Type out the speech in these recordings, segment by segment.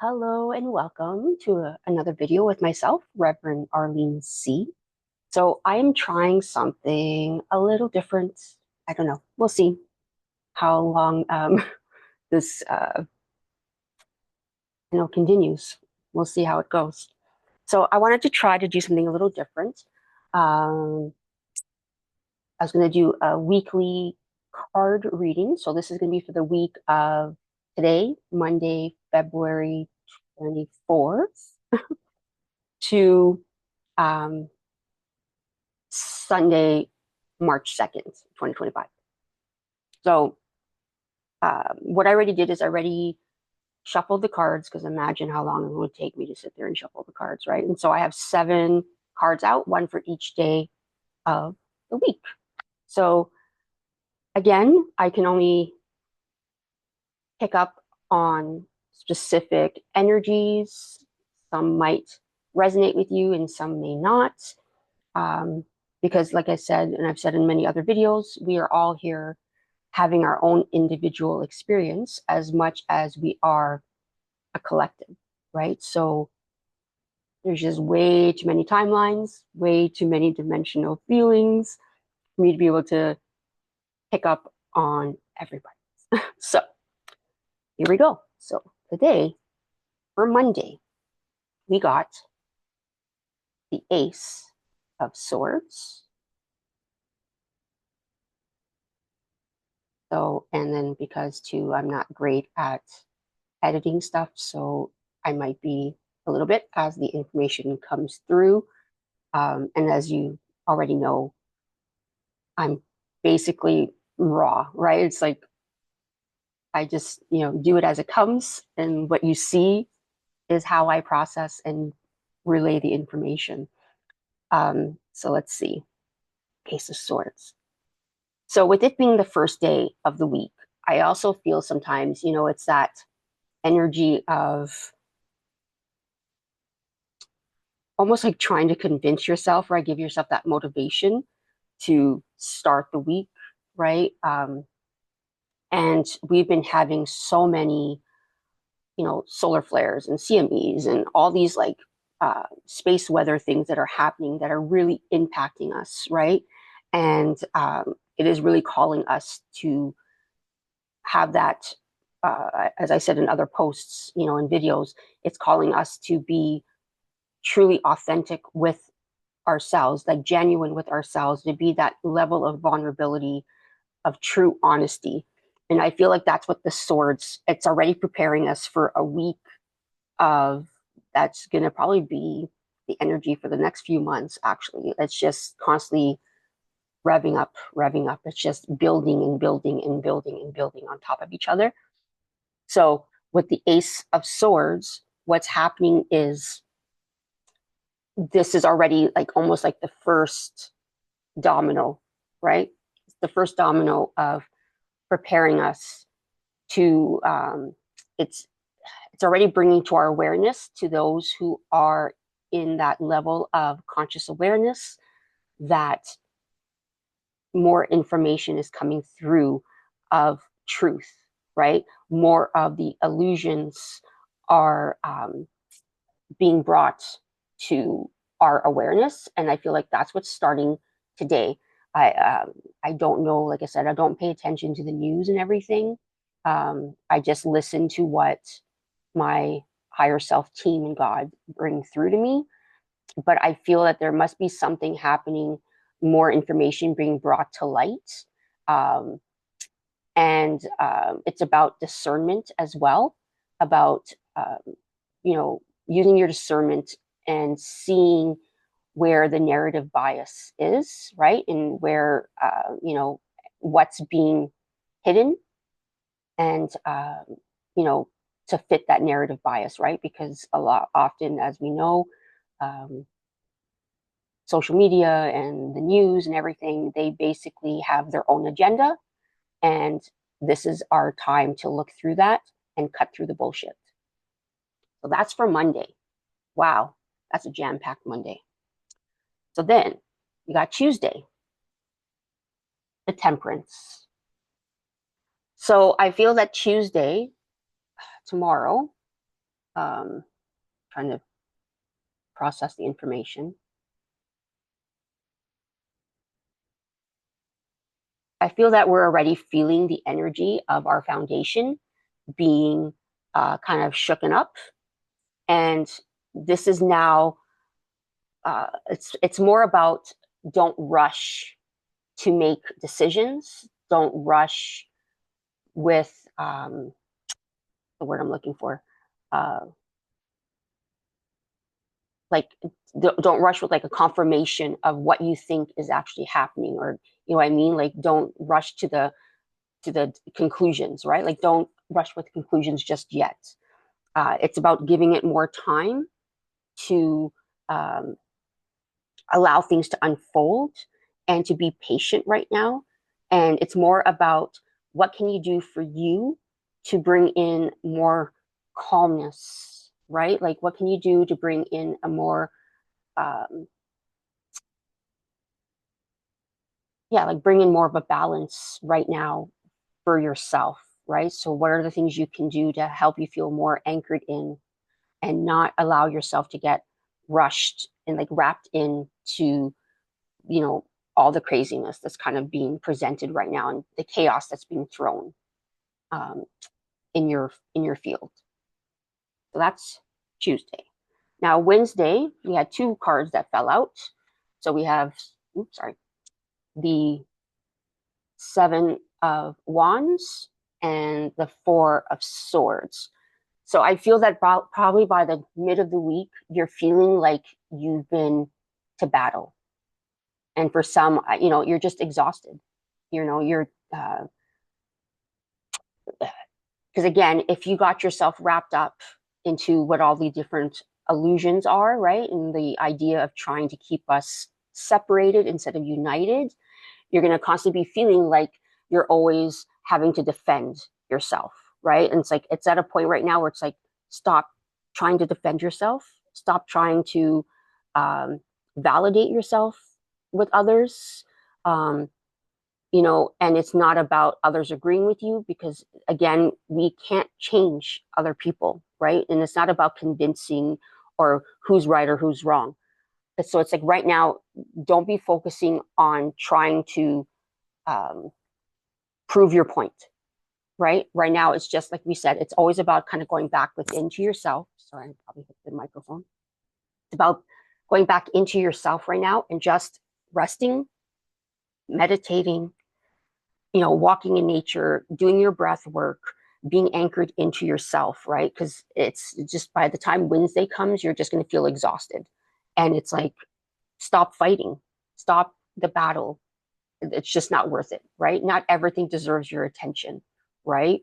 Hello and welcome to another video with myself, Reverend Arlene C. So I am trying something a little different. I don't know. We'll see how long this continues. We'll see how it goes. So I wanted to try to do something a little different. Um, I was going to do a weekly card reading. So this is going to be for the week of today, Monday, February 24th, to um, Sunday, March 2nd, 2025. So what I already did is I already shuffled the cards because imagine how long it would take me to sit there and shuffle the cards, right? And so I have 7 cards out, one for each day of the week. So again, I can only pick up on specific energies. Some might resonate with you and some may not. Um, because, like I said, and I've said in many other videos, we are all here having our own individual experience as much as we are a collective, right? So there's just way too many timelines, way too many dimensional feelings for me to be able to pick up on everybody. So here we go. So today, for Monday, we got the Ace of Swords. So, and then because too, I'm not great at editing stuff, so I might be a little bit as the information comes through. And as you already know, I'm basically raw, right? It's like I just, do it as it comes, and what you see is how I process and relay the information. So let's see. Ace of Swords. So with it being the first day of the week, I also feel sometimes, it's that energy of almost like trying to convince yourself, right? Give yourself that motivation to start the week, right? And we've been having so many, solar flares and CMEs and all these like space weather things that are happening that are really impacting us, right? And it is really calling us to have that, as I said in other posts, in videos, it's calling us to be truly authentic with ourselves, like genuine with ourselves, to be that level of vulnerability, of true honesty. And I feel like that's what the swords, it's already preparing us for a week of that's going to probably be the energy for the next few months, actually. It's just constantly revving up, revving up. It's just building and building and building and building on top of each other. So with the Ace of Swords, what's happening is this is already like almost like the first domino, right? It's the first domino of preparing us to it's already bringing to our awareness, to those who are in that level of conscious awareness, that more information is coming through of truth, right? More of the illusions are being brought to our awareness, and I feel like that's what's starting today. I don't know, like I said, I don't pay attention to the news and everything. I just listen to what my higher self team and God bring through to me. But I feel that there must be something happening, more information being brought to light. Um, and it's about discernment as well, about, using your discernment and seeing where the narrative bias is, right? And where, what's being hidden and, you know, to fit that narrative bias, right? Because a lot often, as we know, um, social media and the news and everything, they basically have their own agenda. And this is our time to look through that and cut through the bullshit. So that's for Monday. Wow, that's a jam packed Monday. So then you got Tuesday, the temperance. So I feel that Tuesday, tomorrow, Trying to process the information. I feel that we're already feeling the energy of our foundation being kind of shooken up. And this is now, it's more about don't rush to make decisions. Don't rush with the word I'm looking for. Uh, like don't rush with like a confirmation of what you think is actually happening, or you know what I mean? Like don't rush to the conclusions, right? Like don't rush with conclusions just yet. It's about giving it more time to um, allow things to unfold and to be patient right now. And it's more about what can you do for you to bring in more calmness, right? Like what can you do to bring in a more, yeah, like bring in more of a balance right now for yourself, right? So what are the things you can do to help you feel more anchored in and not allow yourself to get rushed and like wrapped into, you know, all the craziness that's kind of being presented right now and the chaos that's being thrown um, in your field. So that's Tuesday. Now Wednesday, we had two cards that fell out. So we have, oops, sorry, the Seven of Wands and the Four of Swords. So I feel that probably by the mid of the week, you're feeling like you've been to battle. And for some, you know, you're just exhausted. You know, you're, because again, if you got yourself wrapped up into what all the different illusions are, right? And the idea of trying to keep us separated instead of united, you're going to constantly be feeling like you're always having to defend yourself, right? And it's like, it's at a point right now where it's like, stop trying to defend yourself, stop trying to validate yourself with others. You know, and it's not about others agreeing with you because, again, we can't change other people, right? And it's not about convincing or who's right or who's wrong. So it's like right now, don't be focusing on trying to um, prove your point, right? Right now, it's just like we said, it's always about kind of going back within to yourself. Sorry, I probably hit the microphone. It's about going back into yourself right now and just resting, meditating, you know, walking in nature, doing your breath work, being anchored into yourself, right? Because it's just by the time Wednesday comes, you're just going to feel exhausted. And it's like, stop fighting, stop the battle. It's just not worth it, right? Not everything deserves your attention, right?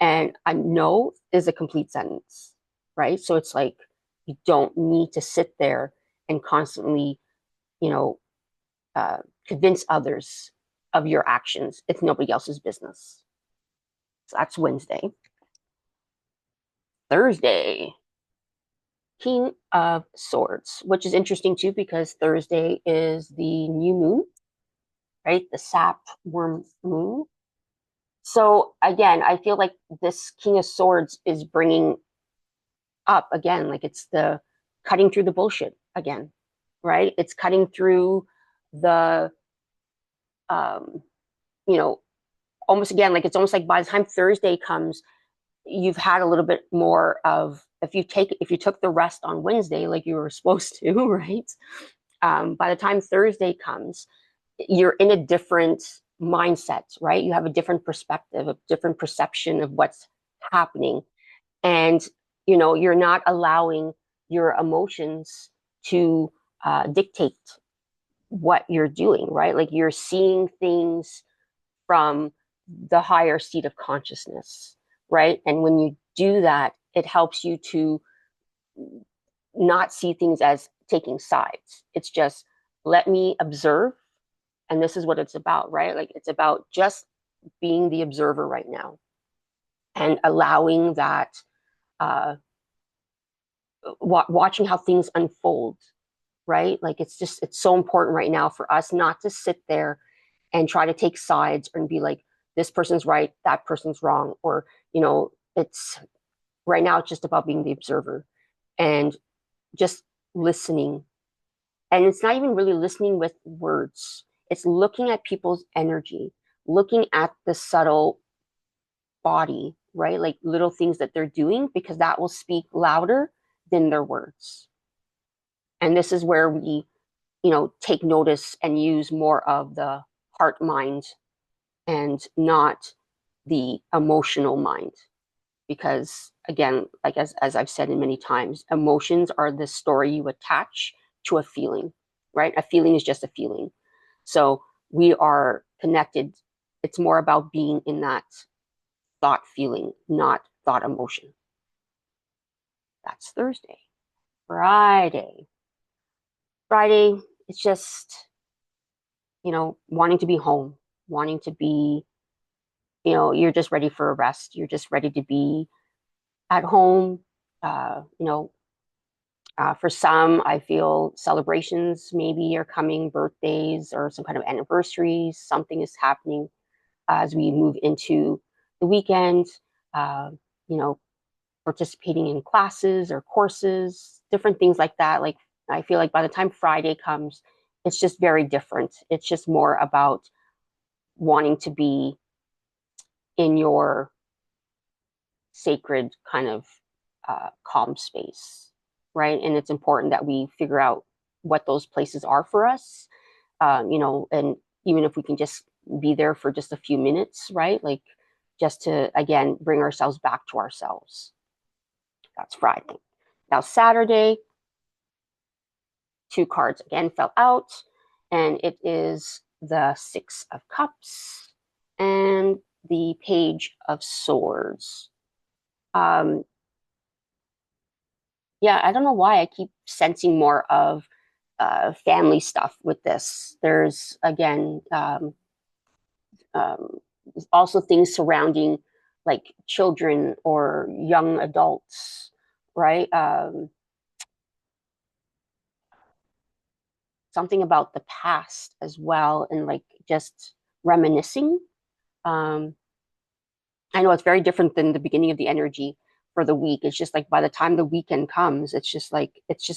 And a no is a complete sentence, right? So it's like, you don't need to sit there and constantly, you know, convince others of your actions. It's nobody else's business. So that's Wednesday. Thursday, King of Swords, which is interesting too because Thursday is the new moon, right? The sap worm moon. So again, I feel like this King of Swords is bringing up again, like it's the cutting through the bullshit again, right? It's cutting through the, um, you know, almost again, like it's almost like by the time Thursday comes, you've had a little bit more of if you took the rest on Wednesday like you were supposed to, right? By the time Thursday comes, you're in a different mindset, right? You have a different perspective, a different perception of what's happening, and you know you're not allowing your emotions to dictate what you're doing, right? Like you're seeing things from the higher seat of consciousness, right? And when you do that, it helps you to not see things as taking sides. It's just let me observe. And this is what it's about, right? Like it's about just being the observer right now and allowing that, watching how things unfold, right? Like it's so important right now for us not to sit there and try to take sides and be like, this person's right, that person's wrong. Or, you know, it's right now, it's just about being the observer and just listening. And it's not even really listening with words. It's looking at people's energy, looking at the subtle body, right? Like little things that they're doing, because that will speak louder than their words. And this is where we, take notice and use more of the heart mind and not the emotional mind. Because again, like as I've said in many times, emotions are the story you attach to a feeling, right? A feeling is just a feeling. So we are connected. It's more about being in that thought feeling, not thought emotion. That's Thursday. Friday. Friday, it's just, wanting to be home, wanting to be, you're just ready for a rest. You're just ready to be at home. Uh, you know, for some, I feel celebrations maybe are coming, birthdays or some kind of anniversaries. Something is happening as we move into the weekend. Uh, you know, participating in classes or courses, different things like that. Like I feel like by the time Friday comes, it's just very different. It's just more about wanting to be in your sacred kind of calm space, right? And it's important that we figure out what those places are for us, and even if we can just be there for just a few minutes, right? Like just to, again, bring ourselves back to ourselves. That's Friday. Now, Saturday, two cards again fell out, and it is the Six of Cups and the Page of Swords. Um, yeah, I don't know why I keep sensing more of family stuff with this. There's again um, also things surrounding like children or young adults, right? Something about the past as well, and like just reminiscing. Um, I know it's very different than the beginning of the energy for the week. It's just like by the time the weekend comes, it's just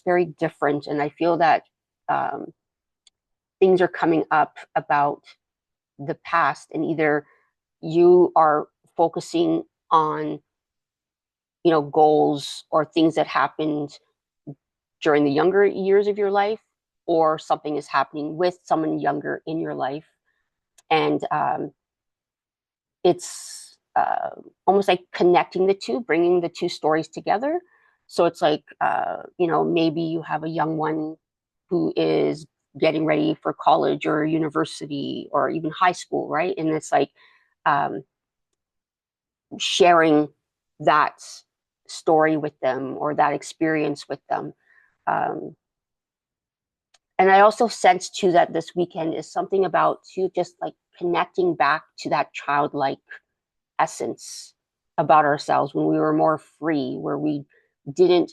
very different. And I feel that um, things are coming up about the past, and either you are focusing on, goals or things that happened during the younger years of your life, or something is happening with someone younger in your life. And it's almost like connecting the two, bringing the two stories together. So it's like, maybe you have a young one who is getting ready for college or university or even high school, right? And it's like um, sharing that story with them or that experience with them. Um, and I also sense too that this weekend is something about too just like connecting back to that childlike essence about ourselves when we were more free, where we didn't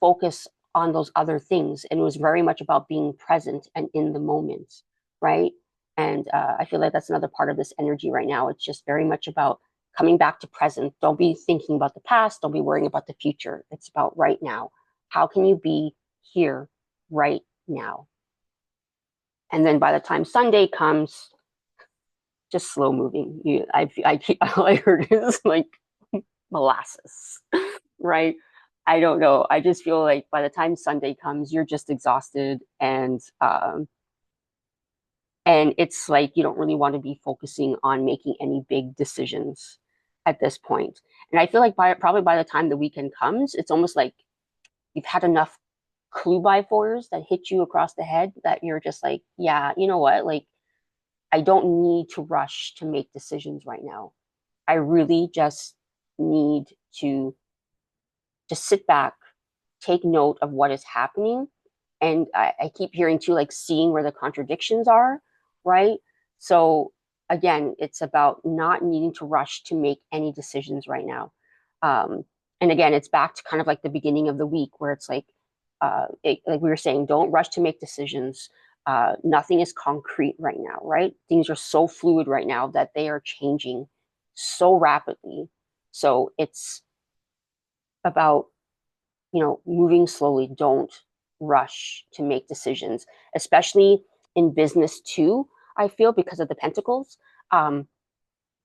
focus on those other things. And it was very much about being present and in the moment, right? And I feel like that's another part of this energy right now. It's just very much about coming back to present. Don't be thinking about the past. Don't be worrying about the future. It's about right now. How can you be here right now? And then by the time Sunday comes, just slow moving. I keep, all I heard is like molasses, right? I don't know. I just feel like by the time Sunday comes, you're just exhausted, and it's like you don't really want to be focusing on making any big decisions at this point. And I feel like probably by the time the weekend comes, it's almost like you've had enough clue by fours that hit you across the head that you're just like, yeah, you know what? Like, I don't need to rush to make decisions right now. I really just need to just sit back, take note of what is happening. And I keep hearing too, like seeing where the contradictions are, right? So again, it's about not needing to rush to make any decisions right now. Um, and again, it's back to kind of like the beginning of the week where it's like, like we were saying, don't rush to make decisions. Nothing is concrete right now, right? Things are so fluid right now that they are changing so rapidly. So it's about moving slowly. Don't rush to make decisions, especially in business too. I feel because of the pentacles. Um,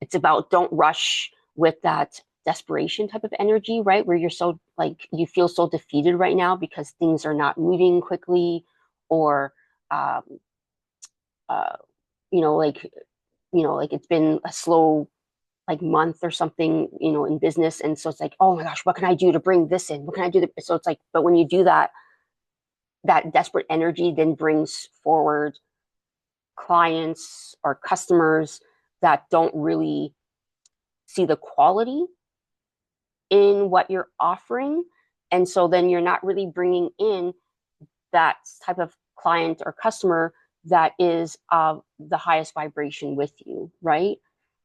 it's about don't rush with that desperation type of energy, right? Where you're so like you feel so defeated right now because things are not moving quickly, or um, uh, like like it's been a slow like month or something, in business, and so it's like, oh my gosh, what can I do to bring this in? What can I do? So it's like, but when you do that, that desperate energy then brings forward clients or customers that don't really see the quality in what you're offering. And so then you're not really bringing in that type of client or customer that is of the highest vibration with you, right?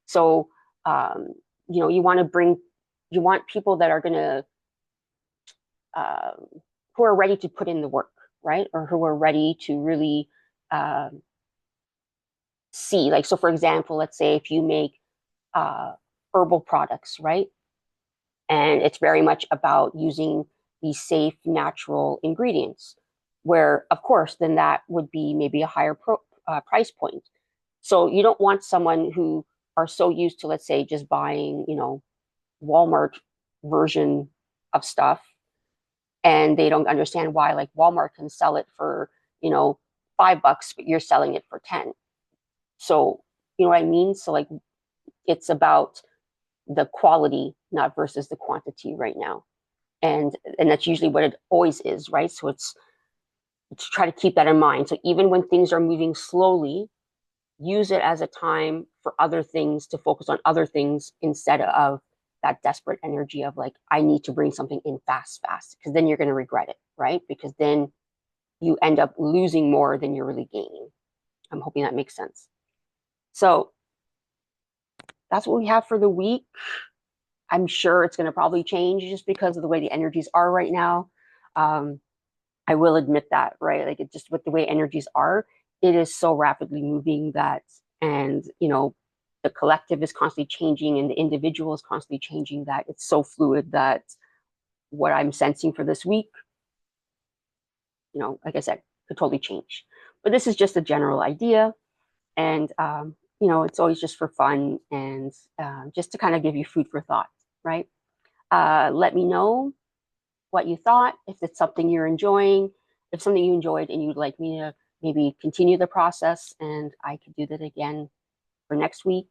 So, um, you want to you want people that are going to, who are ready to put in the work, right? Or who are ready to really see, like, so for example, let's say if you make uh, herbal products, right? And it's very much about using these safe, natural ingredients, where, of course, then that would be maybe a higher price point. So you don't want someone who are so used to, let's say, just buying, Walmart version of stuff, and they don't understand why, like, Walmart can sell it for, you know, $5, but you're selling it for 10. So, you know what I mean? So, like, it's about the quality, not versus the quantity right now. And that's usually what it always is, right? So it's to try to keep that in mind. So even when things are moving slowly, use it as a time for other things, to focus on other things instead of that desperate energy of like, I need to bring something in fast, because then you're going to regret it, right? Because then you end up losing more than you're really gaining. I'm hoping that makes sense. So that's what we have for the week. I'm sure it's going to probably change just because of the way the energies are right now. Um, I will admit that, right? Like, it just with the way energies are, it is so rapidly moving that, and the collective is constantly changing and the individual is constantly changing, that it's so fluid that what I'm sensing for this week, like I said, could totally change. But this is just a general idea. And, it's always just for fun and just to kind of give you food for thought, right? Let me know what you thought, if it's something you're enjoying, if something you enjoyed and you'd like me to maybe continue the process, and I could do that again for next week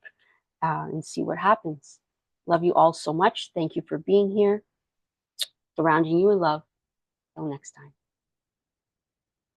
and see what happens. Love you all so much. Thank you for being here. Surrounding you in love. Till next time.